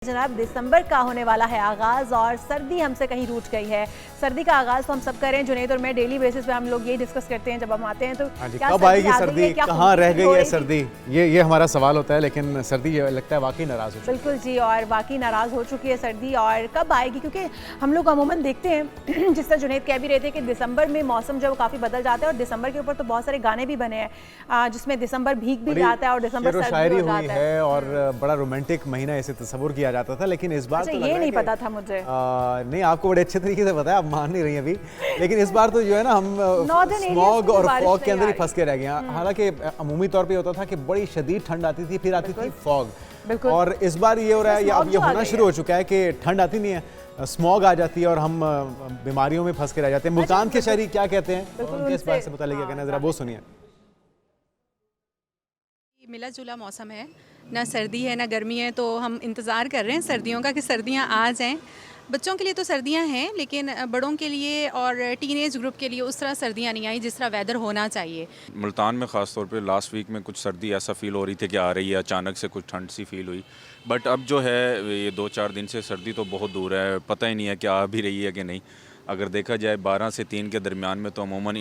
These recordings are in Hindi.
जनाब दिसंबर का होने वाला है आगाज़ और सर्दी हमसे कहीं रूठ गई है। सर्दी का आगाज़ तो हम सब करें, जुनैद और मैं डेली बेसिस पे हम लोग यही डिस्कस करते हैं जब हम आते हैं तो क्या कब आएगी सर्दी, कहाँ रह गई है सर्दी, ये हमारा सवाल होता है। लेकिन सर्दी ये लगता है वाकई नाराज़ हो चुकी है। बिल्कुल जी, और वाकई नाराज़ हो चुकी है सर्दी। और कब आएगी, क्योंकि हम लोग अमूमन देखते हैं जिस तरह जुनैद कह भी रहे थे कि दिसंबर में मौसम जो काफ़ी बदल जाता है और दिसंबर के ऊपर तो बहुत सारे गाने भी बने हैं जिसमें दिसंबर भीग भी जाता है और दिसंबर शायरी हुई है और बड़ा रोमांटिक महीना ऐसे तस्वुर किया जाता था। लेकिन इस बार तो ये नहीं पता था मुझे। नहीं, आपको बड़े अच्छे तरीके से पता है, आप मान नहीं रही अभी। लेकिन इस बार तो जो है ना, हम स्मॉग और फॉग के अंदर ही फंस के रह गए। हालांकि अमूमी तौर पे होता था कि बड़ी शदीद ठंड आती थी, फिर आती थी फॉग, और इस बार ये हो रहा है, अब ये होना शुरू हो चुका है कि ठंड आती नहीं है, स्मॉग आ जाती है और हम बीमारियों में फंस के रह जाते हैं। मुल्तान के शहरी क्या कहते हैं उनके इस बात से पता लग गया, जरा वो सुनिए। मिला जुला मौसम है, ना सर्दी है ना गर्मी है, तो हम इंतज़ार कर रहे हैं सर्दियों का कि सर्दियां आ जाएं। बच्चों के लिए तो सर्दियां हैं, लेकिन बड़ों के लिए और टीनेज ग्रुप के लिए उस तरह सर्दियां नहीं आई जिस तरह वेदर होना चाहिए। मुल्तान में ख़ास तौर पे लास्ट वीक में कुछ सर्दी ऐसा फील हो रही थी कि आ रही है, अचानक से कुछ ठंड सी फील हुई। बट अब जो है ये 2-4 दिन से सर्दी तो बहुत दूर है, पता ही नहीं है कि आ भी रही है कि नहीं। अगर देखा जाए 12 से 3 के दरमियान में तो अमूमन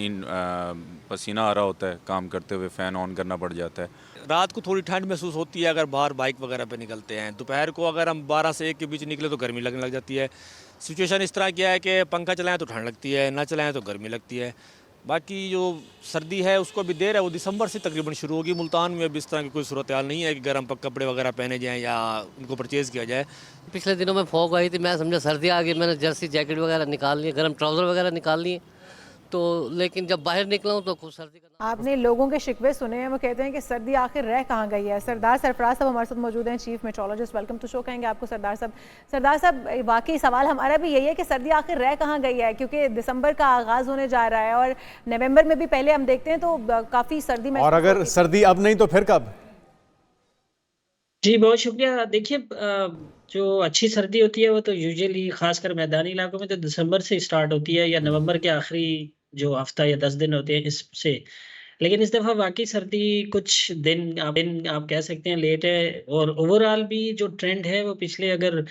पसीना आ रहा होता है, काम करते हुए फ़ैन ऑन करना पड़ जाता है। रात को थोड़ी ठंड महसूस होती है अगर बाहर बाइक वगैरह पे निकलते हैं। दोपहर को अगर हम 12 से 1 के बीच निकले तो गर्मी लगने लग जाती है। सिचुएशन इस तरह की है कि पंखा चलाएं तो ठंड लगती है, ना चलाएं तो गर्मी लगती है। बाकी जो सर्दी है उसको भी देर है, वो दिसंबर से तकरीबन शुरू होगी। मुल्तान में अब इस तरह की कोई सूरत हाल नहीं है कि गर्म कपड़े वगैरह पहने जाएँ या उनको परचेज़ किया जाए। पिछले दिनों में फॉग आई थी, मैं समझा सर्दी आ गई, मैंने जर्सी जैकेट वगैरह निकाल ली, गर्म ट्राउज़र वगैरह निकाल लिए, तो लेकिन जब बाहर निकला हूँ तो खूब सर्दी का। आपने लोगों के शिकवे सुने हैं, वो कहते हैं कि सर्दी आखिर रह कहाँ गई है। सरदार सरफराज साहब हमारे साथ मौजूद हैं, chief meteorologist. Welcome to show कहेंगे आपको सरदार साहब। सरदार साहब, वाकई सवाल हमारा भी यही है कि सर्दी आखिर रह कहाँ गई है, क्योंकि दिसंबर का आगाज़ होने जा रहा है और नवंबर में भी पहले हम देखते हैं तो काफ़ी सर्दी में, और अगर सर्दी अब नहीं तो फिर कब? जी बहुत शुक्रिया। देखिए, जो अच्छी सर्दी होती है वो तो यूजुअली खासकर मैदानी इलाकों में तो दिसंबर से स्टार्ट होती है या नवंबर के आखिरी जो हफ्ता या 10 दिन होते हैं इससे। लेकिन इस दफ़ा वाकई सर्दी कुछ दिन आप कह सकते हैं लेट है, और ओवरऑल भी जो ट्रेंड है वो पिछले अगर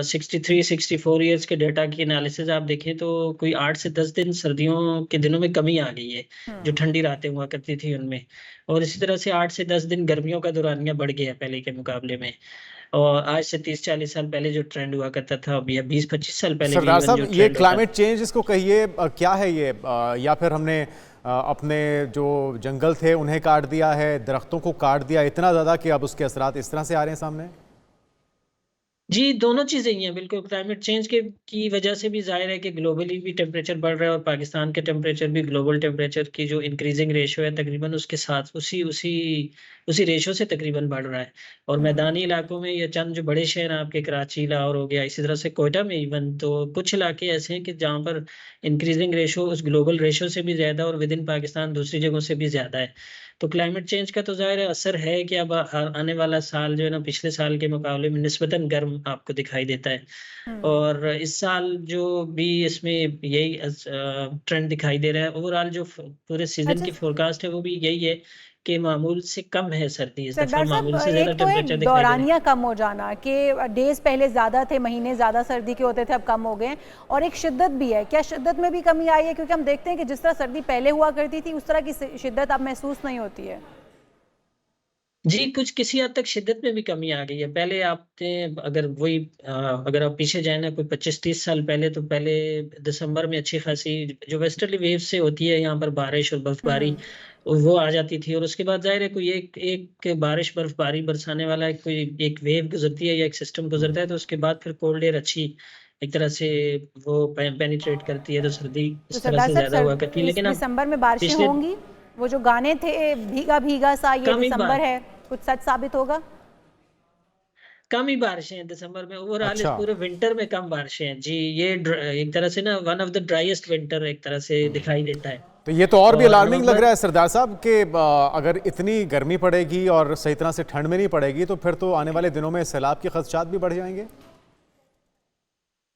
63-64 ईयर्स के डेटा की एनालिसिस आप देखें तो कोई 8 से 10 दिन सर्दियों के दिनों में कमी आ गई है, जो ठंडी रातें हुआ करती थी उनमें। और इसी तरह से 8 से 10 दिन गर्मियों का दौरानिया बढ़ गया पहले के मुकाबले में। और आज से 30-40 साल पहले जो ट्रेंड हुआ करता था, अभी 20-25 साल पहले सरदार साहब, ये क्लाइमेट चेंज इसको कहिए, क्या है ये, या फिर हमने अपने जो जंगल थे उन्हें काट दिया है, दरख्तों को काट दिया इतना ज़्यादा कि अब उसके असरात इस तरह से आ रहे हैं सामने? जी, दोनों चीज़ें ही हैं बिल्कुल। क्लाइमेट चेंज के की वजह से भी ज़ाहिर है कि ग्लोबली भी टेम्परेचर बढ़ रहा है, और पाकिस्तान के टेम्परेचर भी ग्लोबल टेम्परेचर की जो इंक्रीजिंग रेशियो है तकरीबन उसके साथ उसी उसी उसी रेशियो से तकरीबन बढ़ रहा है। और मैदानी इलाकों में या चंद जो बड़े शहर आपके कराची, लाहौर हो गया, इसी तरह से कोयटा में इवन तो कुछ इलाके ऐसे हैं कि जहाँ पर इंक्रीजिंग रेशियो उस ग्लोबल रेशियो से भी ज़्यादा और विद इन पाकिस्तान दूसरी जगहों से भी ज़्यादा है। तो क्लाइमेट चेंज का तो ज़ाहिर है असर है कि अब आने वाला साल जो है ना पिछले साल के मुकाबले में निस्बतन गर्म आपको दिखाई देता है। और इस साल जो भी इसमें यही ट्रेंड दिखाई दे रहा है। ओवरऑल जो पूरे सीजन की फोरकास्ट है वो भी यही है कि मामूल से कम है सर्दी इस दफा, मामूल से ज्यादा टेम्परेचर दिखाई दे रहा है। दौरानिया कम हो जाना कि डेज पहले ज़्यादा थे, महीने ज़्यादा सर्दी के होते थे, अब कम हो गए, और एक शिद्दत भी है। क्या शिद्दत में भी कमी आई है? क्योंकि हम देखते हैं कि जिस तरह सर्दी पहले हुआ करती थी उस तरह की शिद्दत अब महसूस नहीं होती है। जी, कुछ किसी हद तक शिद्दत में भी कमी आ गई है। पहले आपने अगर वही अगर आप पीछे जाए ना कोई 25-30 साल पहले, तो पहले दिसंबर में अच्छी खासी जो वेस्टर्ली वेव से होती है यहाँ पर बारिश और बर्फबारी वो आ जाती थी, और उसके बाद जाहिर है कोई एक एक बारिश बर्फबारी बरसाने वाला कोई एक वेव गुजरती है या एक सिस्टम गुजरता है, तो उसके बाद फिर कोल्ड एयर अच्छी एक तरह से वो पेनिट्रेट करती है, तो सर्दी इस तरह से ज्यादा हुआ करती है। लेकिन अब दिसंबर में बारिशें होंगी, वो जो गाने थे भीगा भीगा सा ये दिसंबर है, कुछ सच साबित होगा? कम ही बारिशें हैं दिसंबर में। ओवरऑल इस पूरे विंटर में कम बारिशें हैं जी। ये एक तरह से ना one of the driest winter एक तरह से दिखाई देता है। तो ये तो और भी अलार्मिंग लग रहा है सरदार साहब कि अगर इतनी गर्मी पड़ेगी और सही तरह से ठंड में नहीं पड़ेगी तो फिर तो आने वाले दिनों में सैलाब के खदशात भी बढ़ जाएंगे।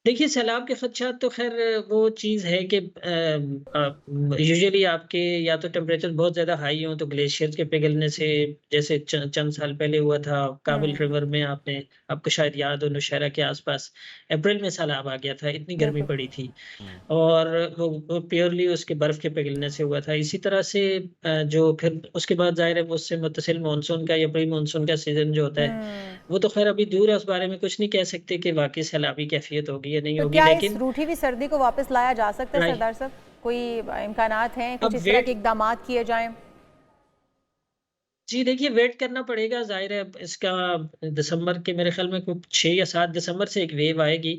देखिए, सैलाब के खदशात तो ख़ैर वो चीज़ है कि यूजुअली आपके या तो टेम्परेचर बहुत ज़्यादा हाई हो तो ग्लेशियर्स के पिघलने से, जैसे चंद साल पहले हुआ था काबिल रिवर में, आपको शायद याद हो, नौशहरा के आसपास अप्रैल में सैलाब आ गया था, इतनी गर्मी बिल्कुल। पड़ी थी। और वो प्योरली उसके बर्फ़ के पिघलने से हुआ था। इसी तरह से जो फिर उसके बाद ज़ाहिर है वो उससे मुत्तसिल मानसून का या प्री मानसून का सीज़न जो होता है, वो तो ख़ैर अभी दूर है, उस बारे में कुछ नहीं कह सकते कि वाक़ई सैलाबी कैफ़ियत होगी या नहीं तो होगी, क्या इस लेकिन रूठी हुई सर्दी को वापस लाया जा सकता है राइट। सरदार साहब? कोई इम्कानात हैं, कुछ अब इस तरह के इकदामात किए जाएँ? जी, देखिए वेट करना पड़ेगा, ज़ाहिर है अब इसका दिसंबर के मेरे ख़्याल में कुछ 6 या 7 दिसंबर से एक वेव आएगी,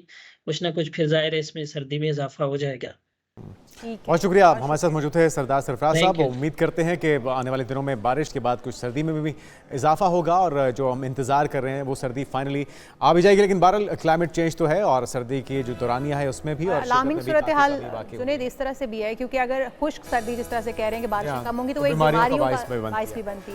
कुछ ना कुछ फिर ज़ाहिर है इसमें सर्दी में इज़ाफ़ा हो जाएगा। ठीक है, बहुत शुक्रिया, बहुत हमारे साथ मौजूद थे सरदार सरफराज थैंक साहब। यू। उम्मीद करते हैं कि आने वाले दिनों में बारिश के बाद कुछ सर्दी में भी इजाफा होगा और जो हम इंतज़ार कर रहे हैं वो सर्दी फाइनली आ भी जाएगी। लेकिन बहरहाल क्लाइमेट चेंज तो है और सर्दी की जो दौरानिया है उसमें भी और अलार्मिंग शिद्दत में भी सूरत हाल काफ़ी कमी बाकी जुनैद इस तरह से भी है, क्योंकि अगर खुश्क सर्दी जिस तरह से कह रहे हैं कि बारिशें हाँ, कम होंगी तो तो वो एक बीमारियों का बीमारियों बाइस भी का बनती बाइस है। भी बनती है।